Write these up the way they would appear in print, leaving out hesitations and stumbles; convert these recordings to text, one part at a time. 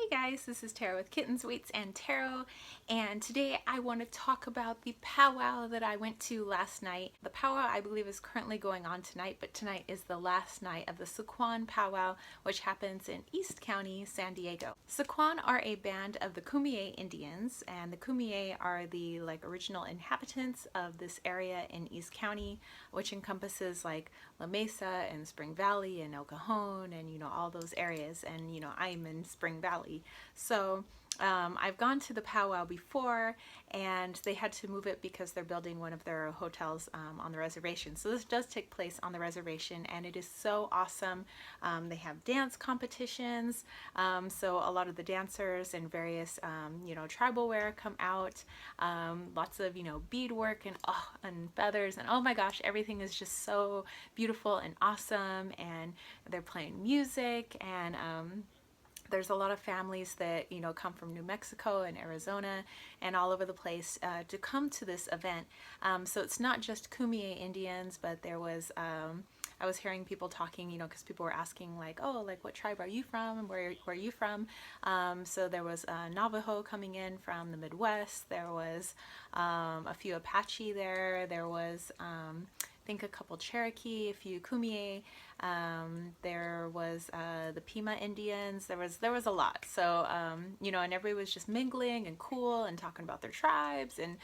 Hey guys, this is Tara with Kittens, Weights, and Tarot, and today I want to talk about the powwow that I went to last night. The powwow I believe is currently going on tonight, but tonight is the last night of the Sycuan Pow Wow, which happens in East County, San Diego. Sycuan are a band of the Kumeyaay Indians, and the Kumeyaay are the original inhabitants of this area in East County, which encompasses like La Mesa and Spring Valley and El Cajon and all those areas, and I'm in Spring Valley. So I've gone to the powwow before, and they had to move it because they're building one of their hotels on the reservation. So this does take place on the reservation, and it is so awesome. They have dance competitions, so a lot of the dancers and various tribal wear come out. Lots of beadwork and feathers, and oh my gosh, everything is just so beautiful and awesome. And they're playing music, and there's a lot of families that come from New Mexico and Arizona and all over the place to come to this event. So it's not just Kumeyaay Indians, but there was I was hearing people talking, because people were asking what tribe are you from and where are you from? So there was Navajo coming in from the Midwest. There was a few Apache there. There was I think a couple Cherokee, a few Kumeyaay. There was the Pima Indians. There was a lot. So and everybody was just mingling and cool and talking about their tribes. And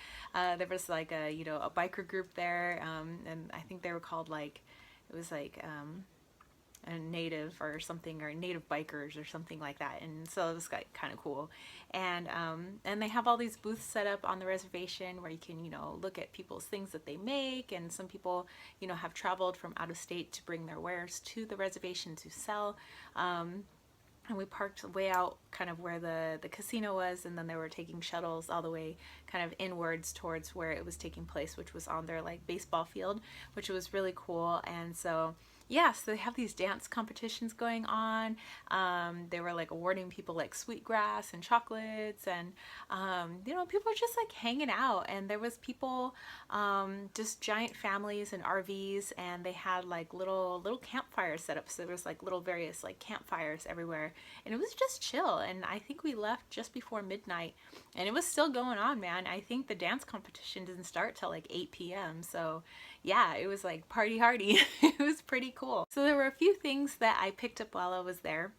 there was like a biker group there, and I think they were called it was a native or something, or native bikers or something like that. And so it was kind of cool. And they have all these booths set up on the reservation where you can look at people's things that they make, and some people have traveled from out of state to bring their wares to the reservation to sell. And we parked way out kind of where the casino was, and then they were taking shuttles all the way kind of inwards towards where it was taking place, which was on their baseball field, which was really cool. And so yeah, so they have these dance competitions going on. They were awarding people sweetgrass and chocolates, and people were just hanging out. And there was people, just giant families and RVs, and they had little campfires set up. So there was little various campfires everywhere, and it was just chill. And I think we left just before midnight, and it was still going on, man. I think the dance competition didn't start till 8 p.m. So yeah, it was party hardy. It was pretty cool. So there were a few things that I picked up while I was there.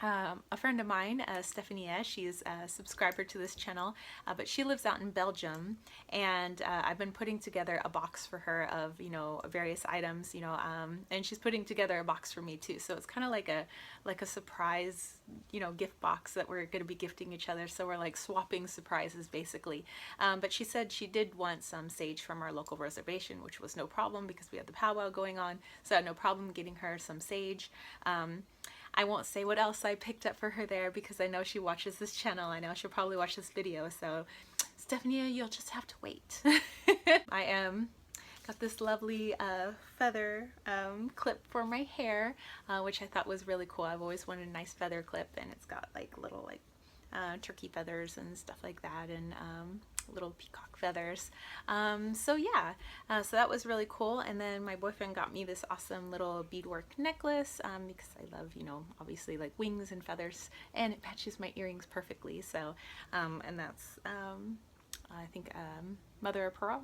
A friend of mine, Stephania, she's a subscriber to this channel, but she lives out in Belgium, and I've been putting together a box for her of various items, and she's putting together a box for me too. So it's kind of like a surprise gift box that we're going to be gifting each other. So we're swapping surprises basically. But she said she did want some sage from our local reservation, which was no problem because we had the powwow going on, so I had no problem getting her some sage. I won't say what else I picked up for her there because I know she watches this channel. I know she'll probably watch this video. So Stephanie, you'll just have to wait. I got this lovely feather clip for my hair, which I thought was really cool. I've always wanted a nice feather clip, and it's got little turkey feathers and stuff like that, and little peacock feathers. So yeah, so that was really cool. And then my boyfriend got me this awesome little beadwork necklace because I love obviously wings and feathers, and it matches my earrings perfectly. So and that's I think mother of pearl.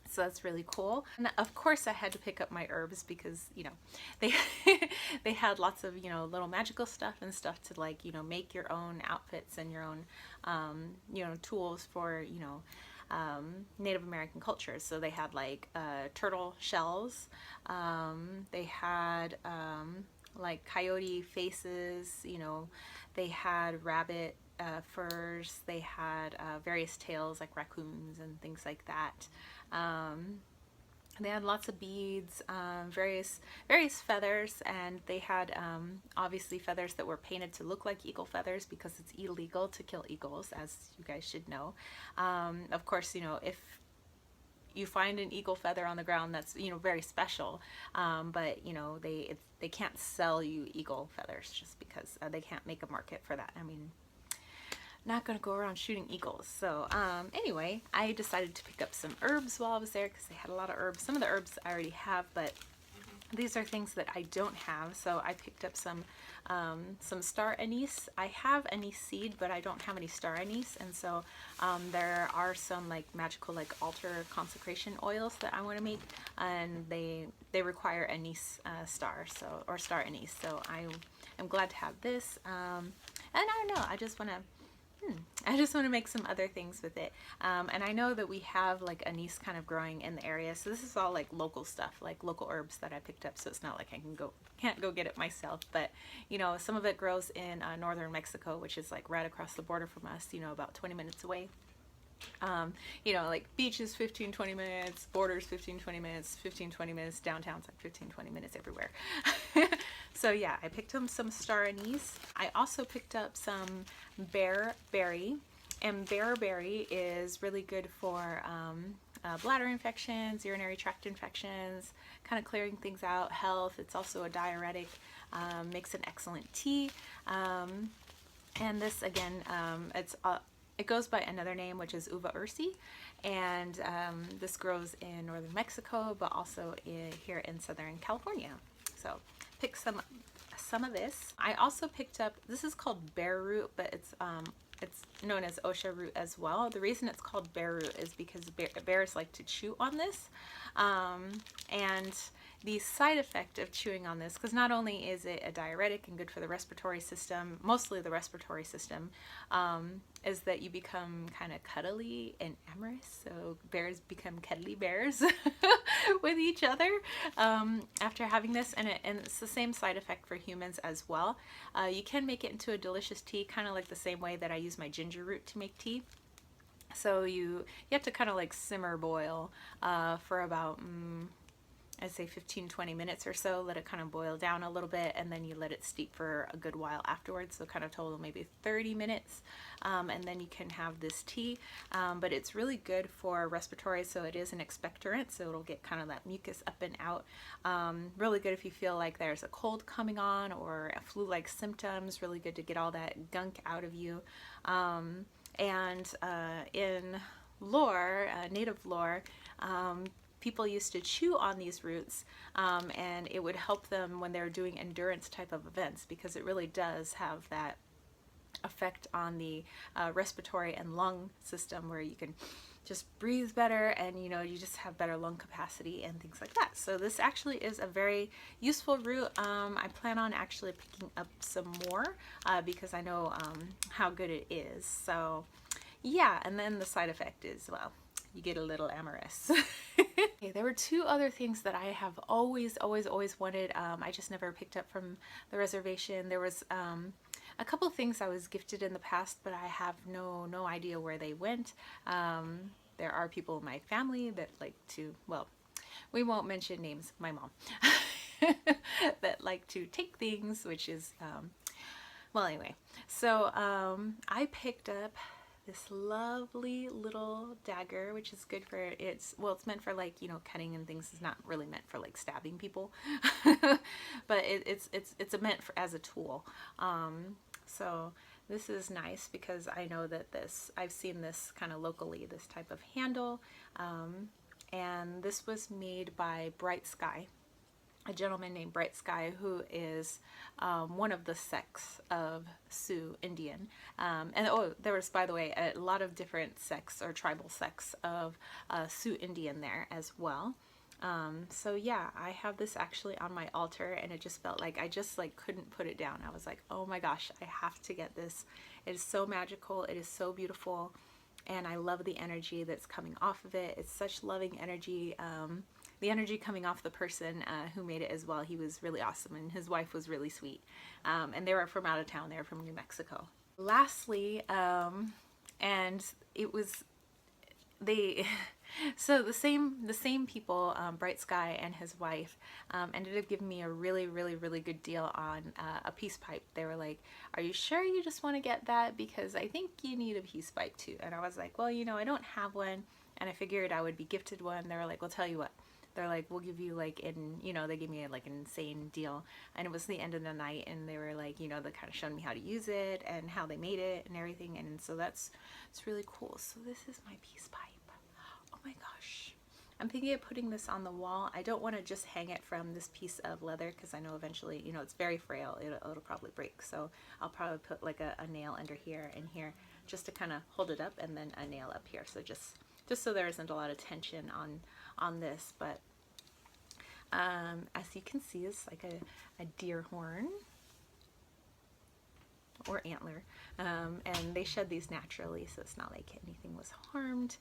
So that's really cool. And of course I had to pick up my herbs because they they had lots of little magical stuff and stuff to make your own outfits and your own tools for Native American cultures. So they had turtle shells, they had coyote faces, they had rabbit furs, they had various tails like raccoons and things like that. They had lots of beads, various feathers, and they had obviously feathers that were painted to look like eagle feathers because it's illegal to kill eagles, as you guys should know. Of course, if you find an eagle feather on the ground, that's very special, but they can't sell you eagle feathers just because they can't make a market for that. I mean, not gonna go around shooting eagles. So anyway, I decided to pick up some herbs while I was there because they had a lot of herbs. Some of the herbs I already have, but These are things that I don't have, so I picked up some star anise. I have anise seed, but I don't have any star anise, and so there are some like magical like altar consecration oils that I want to make, and they require anise star, so, or star anise. So I'm glad to have this, and I don't know. I just want to make some other things with it. And I know that we have like anise kind of growing in the area. So this is all like local stuff, like local herbs that I picked up. So it's not like I can't go get it myself. But, you know, some of it grows in northern Mexico, which is like right across the border from us, you know, about 20 minutes away. You know, like beaches 15-20 minutes, borders 15-20 minutes, 15-20 minutes, downtown's like 15-20 minutes everywhere. So yeah, I picked up some star anise. I also picked up some bearberry, and bearberry is really good for bladder infections, urinary tract infections, kind of clearing things out, health. It's also a diuretic, makes an excellent tea. And this again, it goes by another name, which is uva ursi, and this grows in northern Mexico, but also here in southern California. So pick some of this. I also picked up, this is called bear root, but it's known as osha root as well. The reason it's called bear root is because bears like to chew on this, and the side effect of chewing on this, because not only is it a diuretic and good for the respiratory system, mostly the respiratory system, is that you become kind of cuddly and amorous. So bears become cuddly bears with each other after having this, and it's the same side effect for humans as well. You can make it into a delicious tea, kind of like the same way that I use my ginger root to make tea. So you have to kind of like simmer boil for about I'd say 15-20 minutes or so. Let it kind of boil down a little bit, and then you let it steep for a good while afterwards, so kind of total maybe 30 minutes, and then you can have this tea. But it's really good for respiratory, so it is an expectorant, so it'll get kind of that mucus up and out. Really good if you feel like there's a cold coming on or a flu-like symptoms. Really good to get all that gunk out of you. And in lore, native lore, people used to chew on these roots, and it would help them when they're doing endurance type of events, because it really does have that effect on the respiratory and lung system, where you can just breathe better, and you know, you just have better lung capacity and things like that. So this actually is a very useful root. I plan on actually picking up some more because I know how good it is. So yeah, and then the side effect is, well, you get a little amorous. Okay, there were two other things that I have always wanted. I just never picked up from the reservation. There was a couple things I was gifted in the past, but I have no idea where they went. There are people in my family that like to, well, we won't mention names, my mom, that like to take things, which is, well, anyway. So I picked up this lovely little dagger, which is good for, it's meant for like, you know, cutting and things. It's not really meant for like stabbing people, but it's meant for as a tool. So this is nice because I know that I've seen this kind of locally, this type of handle, and this was made by Bright Sky, a gentleman named Bright Sky, who is one of the sects of Sioux Indian. And oh, there was, by the way, a lot of different sects or tribal sects of Sioux Indian there as well. So yeah, I have this actually on my altar, and it just felt like I just like couldn't put it down. I was like, oh my gosh, I have to get this. It is so magical. It is so beautiful. And I love the energy that's coming off of it. It's such loving energy. The energy coming off the person who made it as well. He was really awesome, and his wife was really sweet. And they were from out of town. They were from New Mexico. Lastly, and it was so the same people, Bright Sky and his wife, ended up giving me a really good deal on a peace pipe. They were like, are you sure you just want to get that? Because I think you need a peace pipe too. And I was like, well, you know, I don't have one, and I figured I would be gifted one. They were like, well, tell you what. They're like, we'll give you like they gave me like an insane deal, and it was the end of the night, and they were like, you know, they kind of showed me how to use it and how they made it and everything, and so it's really cool. So this is my peace pipe. Oh my gosh, I'm thinking of putting this on the wall. I don't want to just hang it from this piece of leather because I know eventually, you know, it's very frail. It'll probably break. So I'll probably put like a nail under here and here just to kind of hold it up, and then a nail up here. So just so there isn't a lot of tension on this. But as you can see, it's like a deer horn or antler, and they shed these naturally, so it's not like anything was harmed.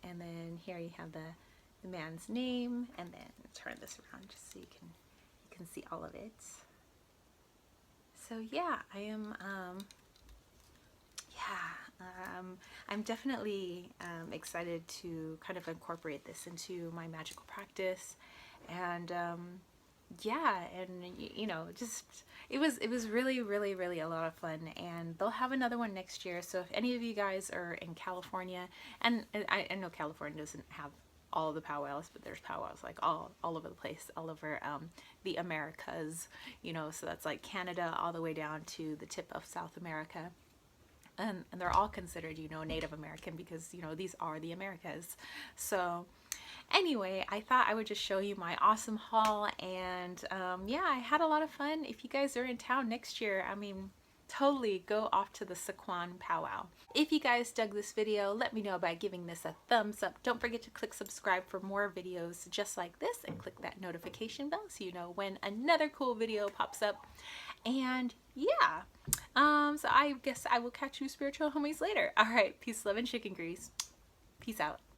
And then here you have the man's name, and then turn this around just so you can see all of it. So yeah, I am I'm definitely excited to kind of incorporate this into my magical practice. And yeah, and you know, just it was really a lot of fun, and they'll have another one next year. So if any of you guys are in California, and I know California doesn't have all the powwows, but there's powwows like all over the place, all over the Americas, you know, so that's like Canada all the way down to the tip of South America. And they're all considered, you know, Native American because, you know, these are the Americas. So anyway, I thought I would just show you my awesome haul, and yeah, I had a lot of fun. If you guys are in town next year, I mean, totally go off to the Sycuan Pow Wow. If you guys dug this video, let me know by giving this a thumbs up. Don't forget to click subscribe for more videos just like this, and click that notification bell so you know when another cool video pops up. And yeah, so I guess I will catch you spiritual homies later. All right, peace, love, and chicken grease. Peace out.